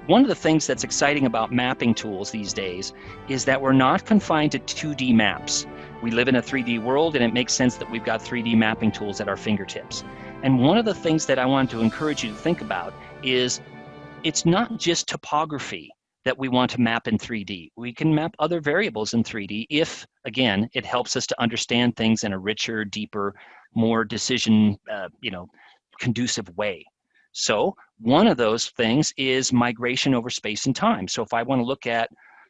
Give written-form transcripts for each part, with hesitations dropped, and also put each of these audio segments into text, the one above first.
One of the things that's exciting about mapping tools these days is that we're not confined to 2D maps. We live in a 3D world, and it makes sense that we've got 3D mapping tools at our fingertips. And one of the things that I want to encourage you to think about is it's not just topography that we want to map in 3D. We can map other variables in 3D if, again, it helps us to understand things in a richer, deeper, more decision, conducive way. So one of those things is migration over space and time. So if I want to look at,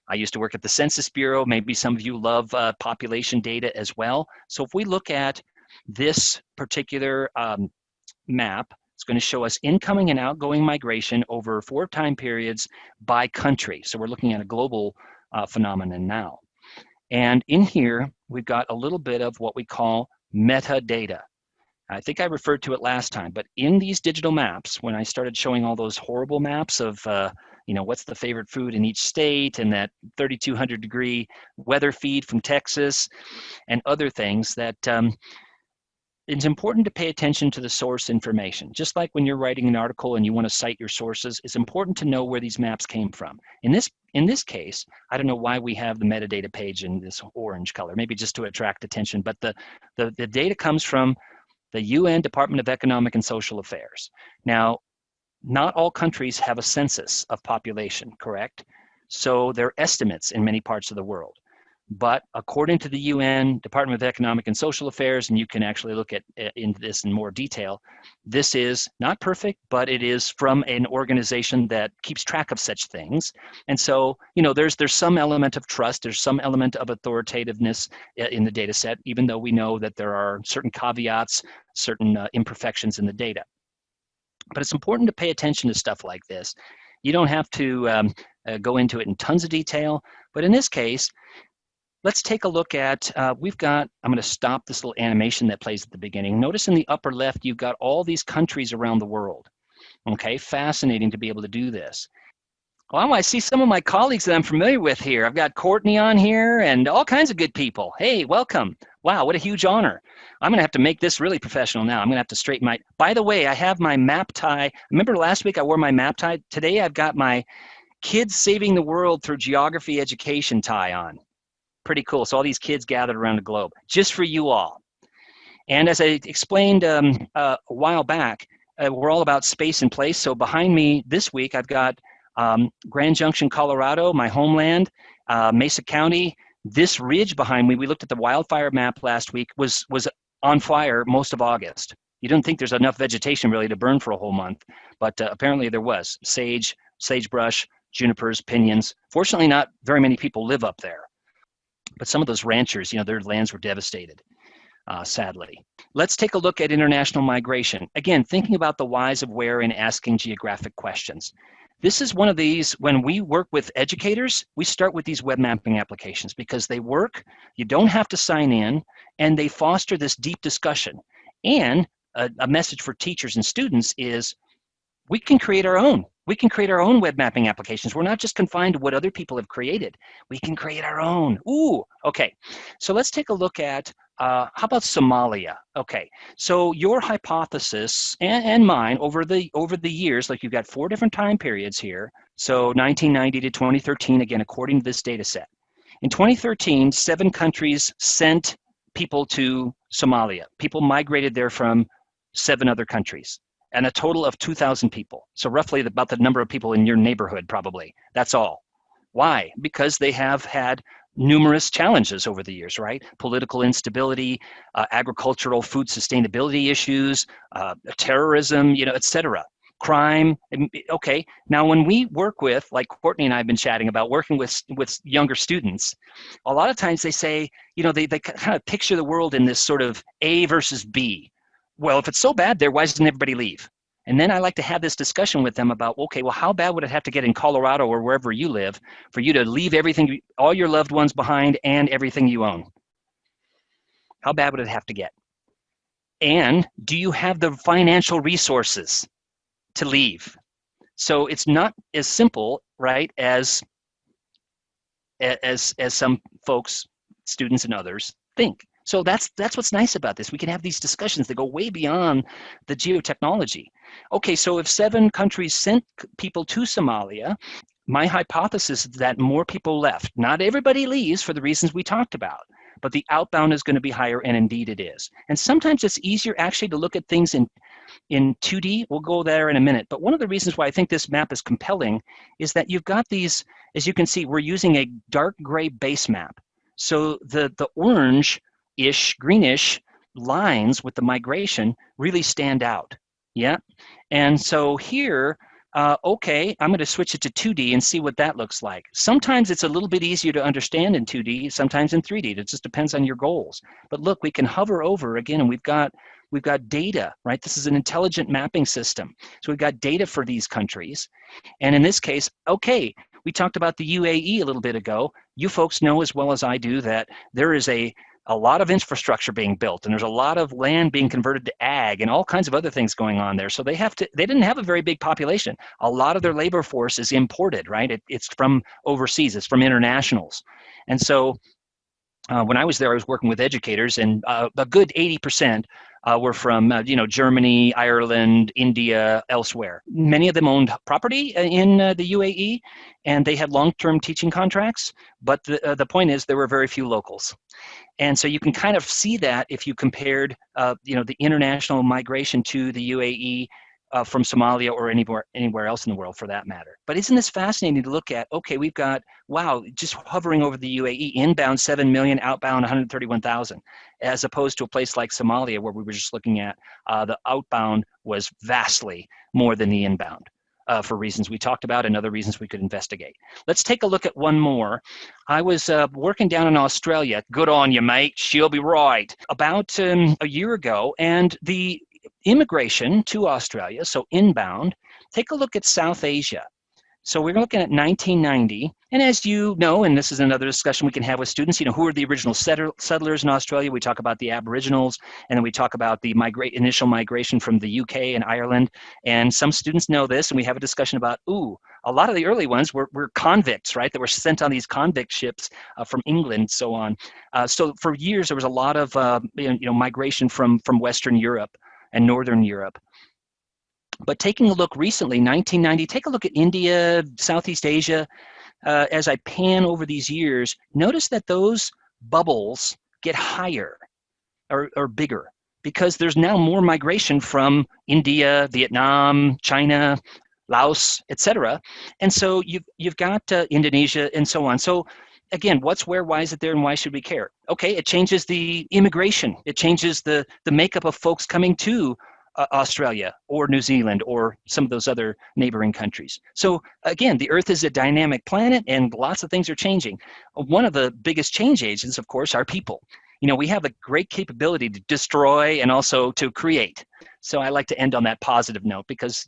I used to work at the Census Bureau, maybe some of you love population data as well. So if we look at this particular map, it's going to show us incoming and outgoing migration over 4 time periods by country. So we're looking at a global phenomenon now. And in here, we've got a little bit of what we call metadata. I think I referred to it last time, but in these digital maps, when I started showing all those horrible maps of, what's the favorite food in each state and that 3,200 degree weather feed from Texas and other things, that it's important to pay attention to the source information. Just like when you're writing an article and you want to cite your sources, it's important to know where these maps came from. In this case, I don't know why we have the metadata page in this orange color, maybe just to attract attention, but the data comes from the UN Department of Economic and Social Affairs. Now, not all countries have a census of population, correct? So they're estimates in many parts of the world. But according to the UN Department of Economic and Social Affairs, and you can actually look at into this in more detail, this is not perfect, but it is from an organization that keeps track of such things. And so, there's some element of trust, there's some element of authoritativeness in the data set, even though we know that there are certain caveats, certain imperfections in the data. But it's important to pay attention to stuff like this. You don't have to go into it in tons of detail, but in this case, let's take a look at, I'm going to stop this little animation that plays at the beginning. Notice in the upper left, you've got all these countries around the world. Okay, fascinating to be able to do this. Well, I see some of my colleagues that I'm familiar with here. I've got Courtney on here and all kinds of good people. Hey, welcome. Wow, what a huge honor. I'm going to have to make this really professional now. I'm going to have to straighten my, by the way, I have my map tie. Remember last week I wore my map tie? Today I've got my Kids Saving the World Through Geography Education tie on. Pretty cool. So all these kids gathered around the globe, just for you all. And as I explained a while back, we're all about space and place. So behind me this week, I've got Grand Junction, Colorado, my homeland, Mesa County. This ridge behind me, we looked at the wildfire map last week, was on fire most of August. You don't think there's enough vegetation really to burn for a whole month, but apparently there was. Sage, sagebrush, junipers, pinyons. Fortunately, not very many people live up there. But some of those ranchers, their lands were devastated, sadly. Let's take a look at international migration. Again, thinking about the whys of where and asking geographic questions. This is one of these, when we work with educators, we start with these web mapping applications because they work, you don't have to sign in, and they foster this deep discussion. And a message for teachers and students is we can create our own. We can create our own web mapping applications. We're not just confined to what other people have created. We can create our own. Ooh, okay. So let's take a look at, how about Somalia? Okay, so your hypothesis and mine over the years, like you've got 4 different time periods here. So 1990 to 2013, again, according to this data set. In 2013, 7 countries sent people to Somalia. People migrated there from 7 other countries. And a total of 2,000 people. So roughly about the number of people in your neighborhood, probably. That's all. Why? Because they have had numerous challenges over the years, right? Political instability, agricultural food sustainability issues, terrorism, et cetera. Crime. Okay. Now, when we work with, like Courtney and I have been chatting about, working with younger students, a lot of times they say, they kind of picture the world in this sort of A versus B. Well, if it's so bad there, why doesn't everybody leave? And then I like to have this discussion with them about, okay, well, how bad would it have to get in Colorado or wherever you live for you to leave everything, all your loved ones behind and everything you own? How bad would it have to get? And do you have the financial resources to leave? So it's not as simple, right, as some folks, students and others, think. So that's what's nice about this. We can have these discussions that go way beyond the geotechnology. Okay, so if 7 countries sent people to Somalia, my hypothesis is that more people left. Not everybody leaves for the reasons we talked about, but the outbound is going to be higher, and indeed it is. And sometimes it's easier actually to look at things in 2D. We'll go there in a minute. But one of the reasons why I think this map is compelling is that you've got these, as you can see, we're using a dark gray base map. So the orange-ish, greenish lines with the migration really stand out. Yeah. And so here, okay, I'm going to switch it to 2D and see what that looks like. Sometimes it's a little bit easier to understand in 2D, sometimes in 3D. It just depends on your goals. But look, we can hover over again, and we've got data, right? This is an intelligent mapping system. So we've got data for these countries. And in this case, okay, we talked about the UAE a little bit ago. You folks know as well as I do that there is a lot of infrastructure being built, and there's a lot of land being converted to ag and all kinds of other things going on there. So they didn't have a very big population. A lot of their labor force is imported, right? It's from overseas, it's from internationals. And so when I was there, I was working with educators, and a good 80% were from Germany, Ireland, India, elsewhere. Many of them owned property in the UAE, and they had long-term teaching contracts. But the point is, there were very few locals. And so you can kind of see that if you compared, the international migration to the UAE from Somalia or anywhere else in the world for that matter. But isn't this fascinating to look at? Okay, we've got, wow, just hovering over the UAE, inbound 7 million, outbound 131,000, as opposed to a place like Somalia where we were just looking at the outbound was vastly more than the inbound. For reasons we talked about and other reasons we could investigate. Let's take a look at one more. I was working down in Australia. Good on you, mate. She'll be right. About a year ago, and the immigration to Australia, so inbound, take a look at South Asia. So we're looking at 1990, and as you know, and this is another discussion we can have with students, who are the original settlers in Australia? We talk about the Aboriginals, and then we talk about the initial migration from the UK and Ireland, and some students know this, and we have a discussion about, a lot of the early ones were convicts, right, that were sent on these convict ships from England and so on. So for years, there was a lot of migration from Western Europe and Northern Europe. But taking a look recently, 1990, take a look at India, Southeast Asia. As I pan over these years, notice that those bubbles get higher or bigger because there's now more migration from India, Vietnam, China, Laos, etc. And so you've got Indonesia and so on. So again, what's where, why is it there, and why should we care? Okay, it changes the immigration. It changes the makeup of folks coming to Australia or New Zealand or some of those other neighboring countries. So again, the Earth is a dynamic planet and lots of things are changing. One of the biggest change agents, of course, are people. We have a great capability to destroy and also to create. So I like to end on that positive note because,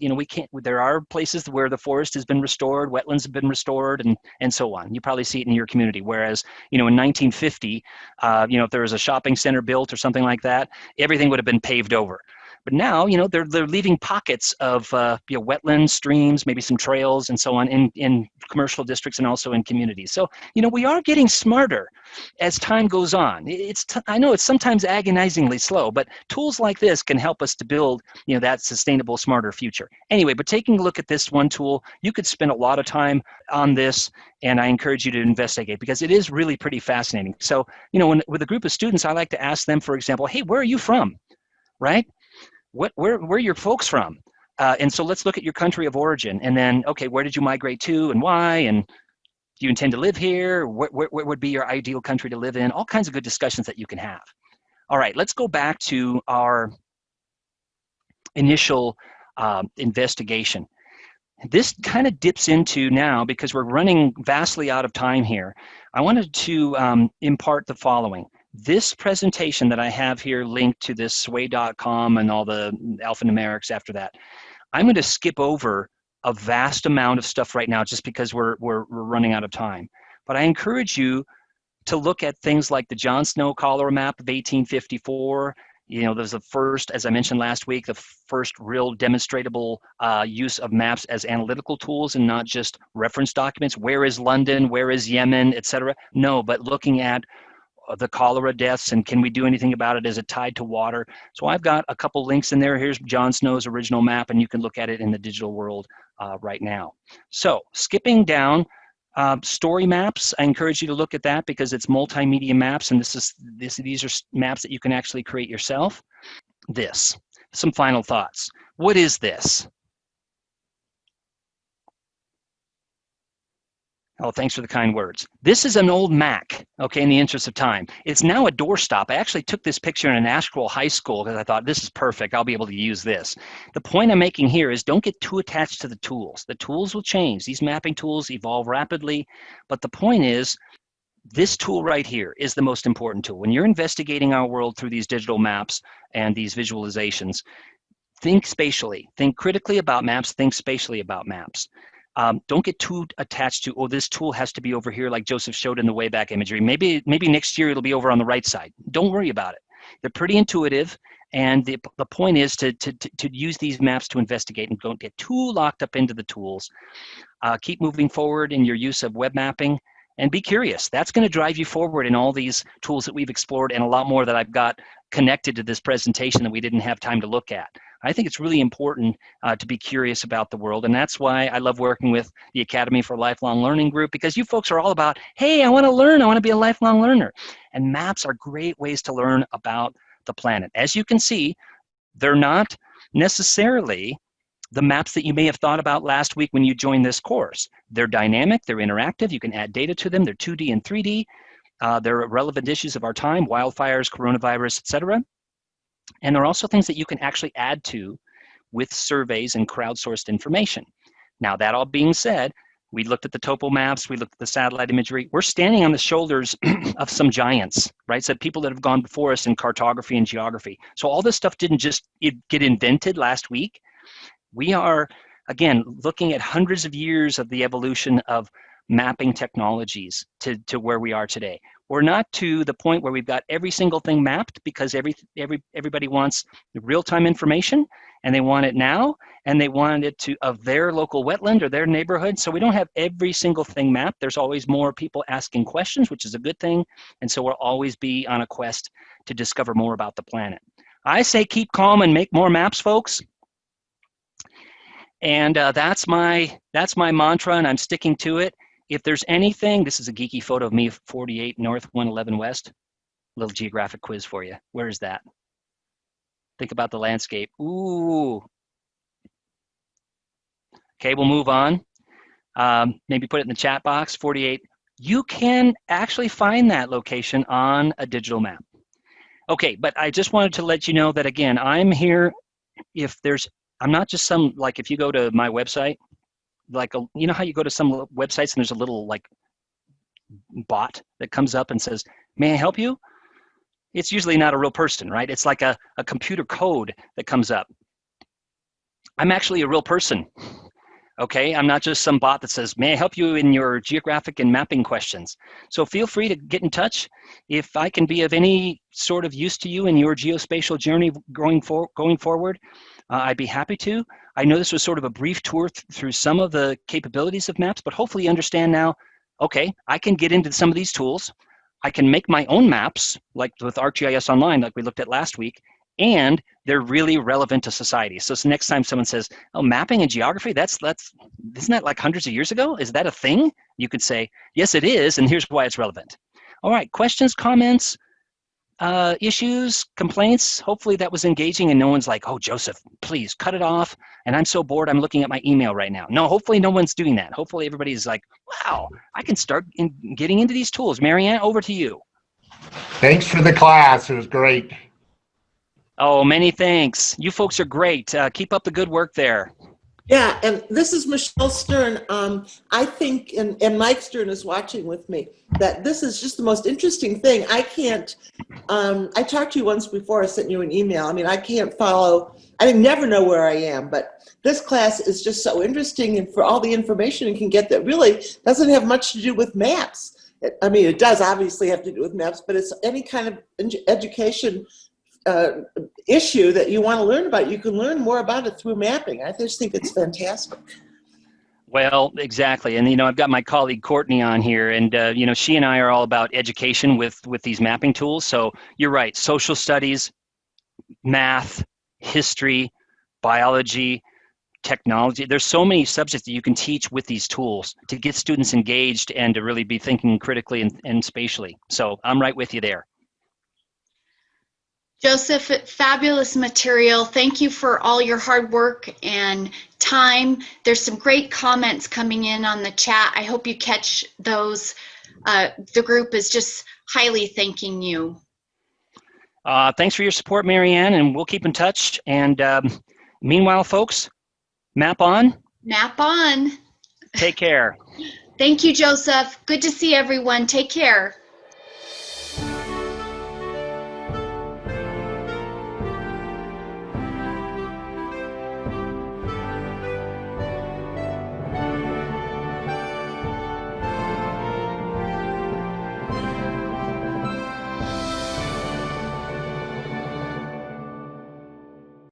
there are places where the forest has been restored, wetlands have been restored, and so on. You probably see it in your community. Whereas, in 1950, if there was a shopping center built or something like that, everything would have been paved over. But now, they're leaving pockets of wetlands, streams, maybe some trails, and so on in commercial districts and also in communities. So, we are getting smarter as time goes on. I know it's sometimes agonizingly slow, but tools like this can help us to build, that sustainable, smarter future. Anyway, but taking a look at this one tool, you could spend a lot of time on this, and I encourage you to investigate because it is really pretty fascinating. So, with a group of students, I like to ask them, for example, hey, where are you from, right? Where are your folks from? And so let's look at your country of origin. And then, okay, where did you migrate to and why? And do you intend to live here? Where would be your ideal country to live in? All kinds of good discussions that you can have. All right, let's go back to our initial investigation. This kind of dips into now, because we're running vastly out of time here, I wanted to impart the following. This presentation that I have here linked to this sway.com and all the alphanumerics after that, I'm going to skip over a vast amount of stuff right now just because we're running out of time. But I encourage you to look at things like the John Snow cholera map of 1854. There's the first, as I mentioned last week, the first real demonstrable use of maps as analytical tools and not just reference documents. Where is London? Where is Yemen, etc.? No, but looking at the cholera deaths and can we do anything about it? Is it tied to water? So I've got a couple links in there. Here's John Snow's original map, and you can look at it in the digital world right now. So skipping down, story maps, I encourage you to look at that because it's multimedia maps, and these are maps that you can actually create yourself. Some final thoughts. What is this? Oh, thanks for the kind words. This is an old Mac, okay, in the interest of time. It's now a doorstop. I actually took this picture in an Asheville high school because I thought this is perfect. I'll be able to use this. The point I'm making here is don't get too attached to the tools. The tools will change. These mapping tools evolve rapidly, but the point is this tool right here is the most important tool. When you're investigating our world through these digital maps and these visualizations, think spatially. Think critically about maps. Think spatially about maps. Don't get too attached to, oh, this tool has to be over here like Joseph showed in the Wayback Imagery. Maybe next year it'll be over on the right side. Don't worry about it. They're pretty intuitive, and the point is to use these maps to investigate and don't get too locked up into the tools. Keep moving forward in your use of web mapping and be curious. That's going to drive you forward in all these tools that we've explored and a lot more that I've got connected to this presentation that we didn't have time to look at. I think it's really important to be curious about the world, and that's why I love working with the Academy for Lifelong Learning group, because you folks are all about, hey, I want to learn, I want to be a lifelong learner. And maps are great ways to learn about the planet. As you can see, they're not necessarily the maps that you may have thought about last week when you joined this course. They're dynamic, they're interactive, you can add data to them, they're 2D and 3D, they're relevant issues of our time, wildfires, coronavirus, etc. And there are also things that you can actually add to with surveys and crowdsourced information. Now, that all being said, we looked at the topo maps, we looked at the satellite imagery. We're standing on the shoulders of some giants, right? So people that have gone before us in cartography and geography. So all this stuff didn't just get invented last week. We are, again, looking at hundreds of years of the evolution of mapping technologies to where we are today. We're not to the point where we've got every single thing mapped because everybody wants real-time information and they want it now and they want it of their local wetland or their neighborhood. So we don't have every single thing mapped. There's always more people asking questions, which is a good thing. And so we'll always be on a quest to discover more about the planet. I say keep calm and make more maps, folks. And that's my mantra, and I'm sticking to it. If there's anything, this is a geeky photo of me, 48 North, 111 West. Little geographic quiz for you. Where is that? Think about the landscape. Ooh. Okay, we'll move on. Maybe put it in the chat box, 48. You can actually find that location on a digital map. Okay, but I just wanted to let you know that, again, I'm here I'm not just some, like if you go to my website, like, you know how you go to some websites and there's a little like bot that comes up and says, may I help you? It's usually not a real person, right? It's like a computer code that comes up. I'm actually a real person, okay? I'm not just some bot that says, may I help you in your geographic and mapping questions? So feel free to get in touch. If I can be of any sort of use to you in your geospatial journey going forward, I'd be happy to. I know this was sort of a brief tour through some of the capabilities of maps, but hopefully you understand now, okay, I can get into some of these tools. I can make my own maps, like with ArcGIS Online, like we looked at last week, and they're really relevant to society. So next time someone says, oh, mapping and geography, isn't that like hundreds of years ago? Is that a thing? You could say, yes, it is, and here's why it's relevant. All right, questions, comments, issues, complaints. Hopefully that was engaging and no one's like, oh, Joseph, please cut it off. And I'm so bored, I'm looking at my email right now. No, hopefully no one's doing that. Hopefully everybody's like, wow, I can start getting into these tools. Marianne, over to you. Thanks for the class. It was great. Oh, many thanks. You folks are great. Keep up the good work there. Yeah, and this is Michelle Stern. I think, and Mike Stern is watching with me, that this is just the most interesting thing. I talked to you once before, I sent you an email. I mean, I can't follow, I never know where I am, but this class is just so interesting, and for all the information you can get that really doesn't have much to do with maps. I mean, it does obviously have to do with maps, but it's any kind of education issue that you want to learn about. You can learn more about it through mapping. I just think it's fantastic. Well, exactly. And, I've got my colleague Courtney on here, and, she and I are all about education with these mapping tools. So you're right. Social studies, math, history, biology, technology. There's so many subjects that you can teach with these tools to get students engaged and to really be thinking critically and spatially. So I'm right with you there. Joseph, fabulous material. Thank you for all your hard work and time. There's some great comments coming in on the chat. I hope you catch those. The group is just highly thanking you. Thanks for your support, Marianne, and we'll keep in touch. And meanwhile, folks, map on. Map on. Take care. Thank you, Joseph. Good to see everyone. Take care.